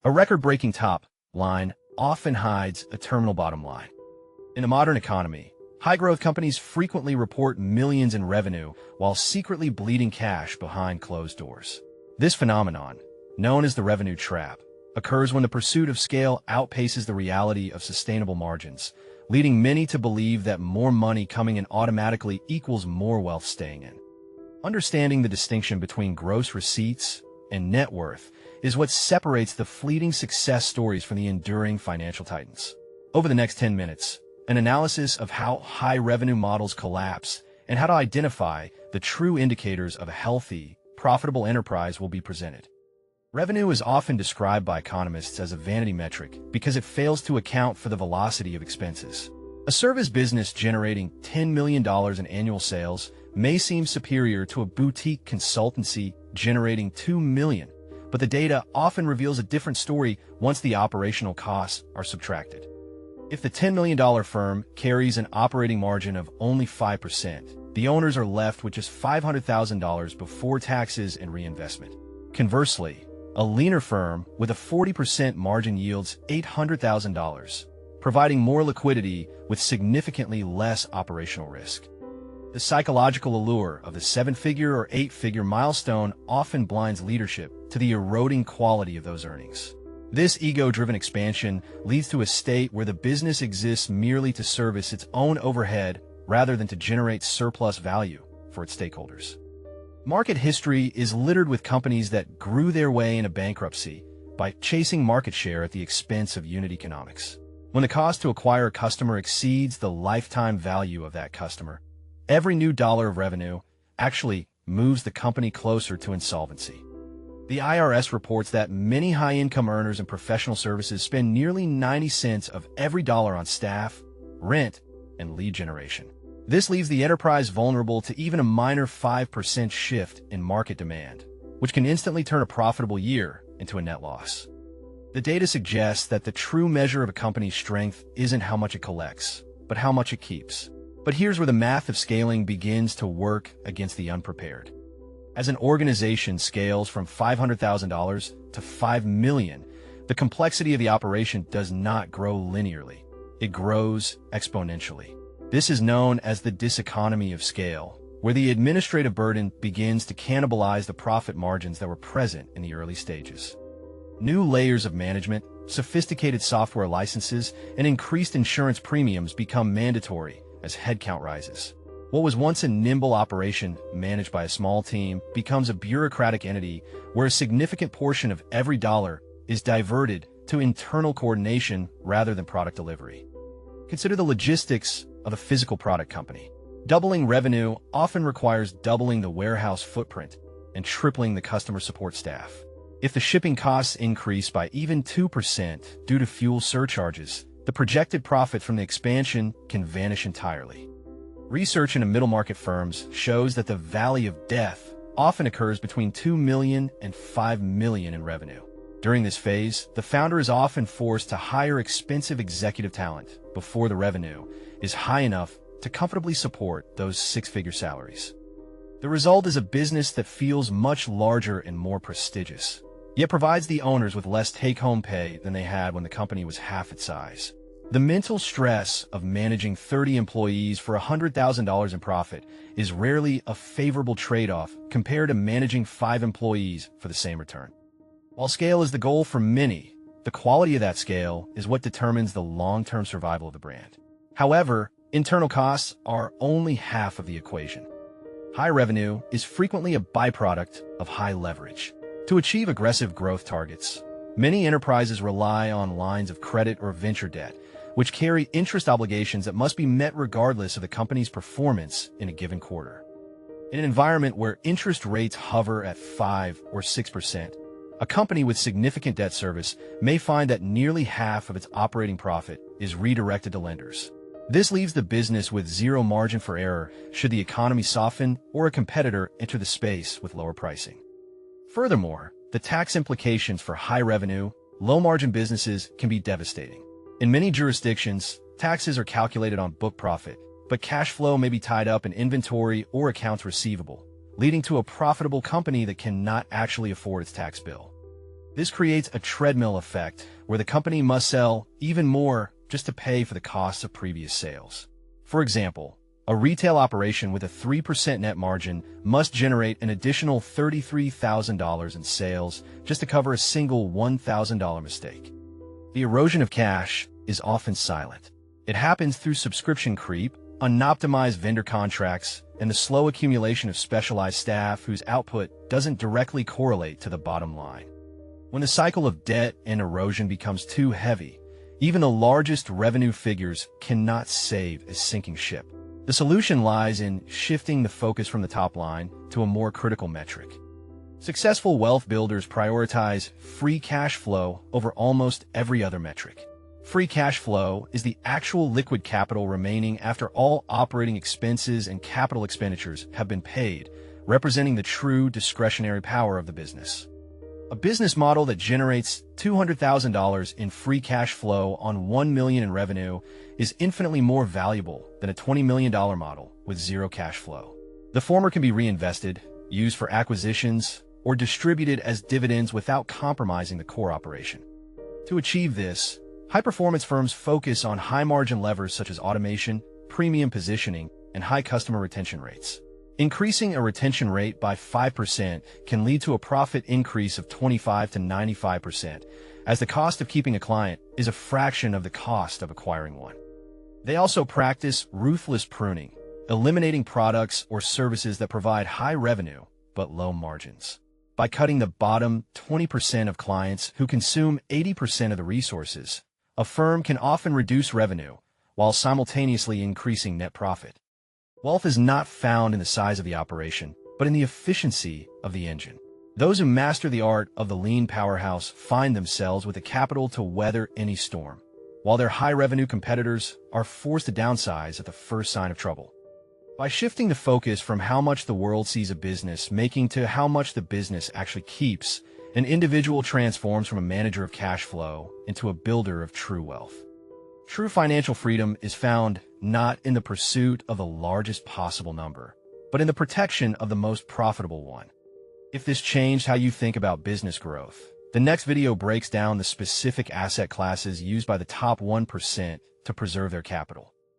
A record-breaking top line often hides a terminal bottom line. In a modern economy, high-growth companies frequently report millions in revenue while secretly bleeding cash behind closed doors. This phenomenon, known as the revenue trap, occurs when the pursuit of scale outpaces the reality of sustainable margins, leading many to believe that more money coming in automatically equals more wealth staying in. Understanding the distinction between gross receipts and net worth is what separates the fleeting success stories from the enduring financial titans. Over the next 10 minutes, an analysis of how high revenue models collapse and how to identify the true indicators of a healthy, profitable enterprise will be presented. Revenue is often described by economists as a vanity metric because it fails to account for the velocity of expenses. A service business generating $10 million in annual sales may seem superior to a boutique consultancy generating $2 million, but the data often reveals a different story once the operational costs are subtracted. If the $10 million firm carries an operating margin of only 5%, the owners are left with just $500,000 before taxes and reinvestment. Conversely, a leaner firm with a 40% margin yields $800,000, providing more liquidity with significantly less operational risk. The psychological allure of the 7-figure or 8-figure milestone often blinds leadership to the eroding quality of those earnings. This ego-driven expansion leads to a state where the business exists merely to service its own overhead rather than to generate surplus value for its stakeholders. Market history is littered with companies that grew their way into bankruptcy by chasing market share at the expense of unit economics. When the cost to acquire a customer exceeds the lifetime value of that customer, every new dollar of revenue actually moves the company closer to insolvency. The IRS reports that many high-income earners in professional services spend nearly 90 cents of every dollar on staff, rent, and lead generation. This leaves the enterprise vulnerable to even a minor 5% shift in market demand, which can instantly turn a profitable year into a net loss. The data suggests that the true measure of a company's strength isn't how much it collects, but how much it keeps. But here's where the math of scaling begins to work against the unprepared. As an organization scales from $500,000 to $5 million, the complexity of the operation does not grow linearly. It grows exponentially. This is known as the diseconomy of scale, where the administrative burden begins to cannibalize the profit margins that were present in the early stages. New layers of management, sophisticated software licenses, and increased insurance premiums become mandatory as headcount rises. What was once a nimble operation managed by a small team becomes a bureaucratic entity where a significant portion of every dollar is diverted to internal coordination rather than product delivery. Consider the logistics of a physical product company. Doubling revenue often requires doubling the warehouse footprint and tripling the customer support staff. If the shipping costs increase by even 2% due to fuel surcharges, the projected profit from the expansion can vanish entirely. Research into middle-market firms shows that the valley of death often occurs between $2 million and $5 million in revenue. During this phase, the founder is often forced to hire expensive executive talent before the revenue is high enough to comfortably support those six-figure salaries. The result is a business that feels much larger and more prestigious, yet provides the owners with less take-home pay than they had when the company was half its size. The mental stress of managing 30 employees for $100,000 in profit is rarely a favorable trade-off compared to managing 5 employees for the same return. While scale is the goal for many, the quality of that scale is what determines the long-term survival of the brand. However, internal costs are only half of the equation. High revenue is frequently a byproduct of high leverage. To achieve aggressive growth targets, many enterprises rely on lines of credit or venture debt, which carry interest obligations that must be met regardless of the company's performance in a given quarter. In an environment where interest rates hover at 5 or 6%, a company with significant debt service may find that nearly half of its operating profit is redirected to lenders. This leaves the business with zero margin for error should the economy soften or a competitor enter the space with lower pricing. Furthermore, the tax implications for high-revenue, low-margin businesses can be devastating. In many jurisdictions, taxes are calculated on book profit, but cash flow may be tied up in inventory or accounts receivable, leading to a profitable company that cannot actually afford its tax bill. This creates a treadmill effect where the company must sell even more just to pay for the costs of previous sales. For example, a retail operation with a 3% net margin must generate an additional $33,000 in sales just to cover a single $1,000 mistake. The erosion of cash is often silent. It happens through subscription creep, unoptimized vendor contracts, and the slow accumulation of specialized staff whose output doesn't directly correlate to the bottom line. When the cycle of debt and erosion becomes too heavy, even the largest revenue figures cannot save a sinking ship. The solution lies in shifting the focus from the top line to a more critical metric. Successful wealth builders prioritize free cash flow over almost every other metric. Free cash flow is the actual liquid capital remaining after all operating expenses and capital expenditures have been paid, representing the true discretionary power of the business. A business model that generates $200,000 in free cash flow on $1 million in revenue is infinitely more valuable than a $20 million model with zero cash flow. The former can be reinvested, used for acquisitions, or distributed as dividends without compromising the core operation. To achieve this, high-performance firms focus on high-margin levers such as automation, premium positioning, and high customer retention rates. Increasing a retention rate by 5% can lead to a profit increase of 25 to 95%, as the cost of keeping a client is a fraction of the cost of acquiring one. They also practice ruthless pruning, eliminating products or services that provide high revenue but low margins. By cutting the bottom 20% of clients who consume 80% of the resources, a firm can often reduce revenue while simultaneously increasing net profit. Wealth is not found in the size of the operation, but in the efficiency of the engine. Those who master the art of the lean powerhouse find themselves with the capital to weather any storm, while their high-revenue competitors are forced to downsize at the first sign of trouble. By shifting the focus from how much the world sees a business making to how much the business actually keeps, an individual transforms from a manager of cash flow into a builder of true wealth. True financial freedom is found not in the pursuit of the largest possible number, but in the protection of the most profitable one. If this changed how you think about business growth, the next video breaks down the specific asset classes used by the top 1% to preserve their capital.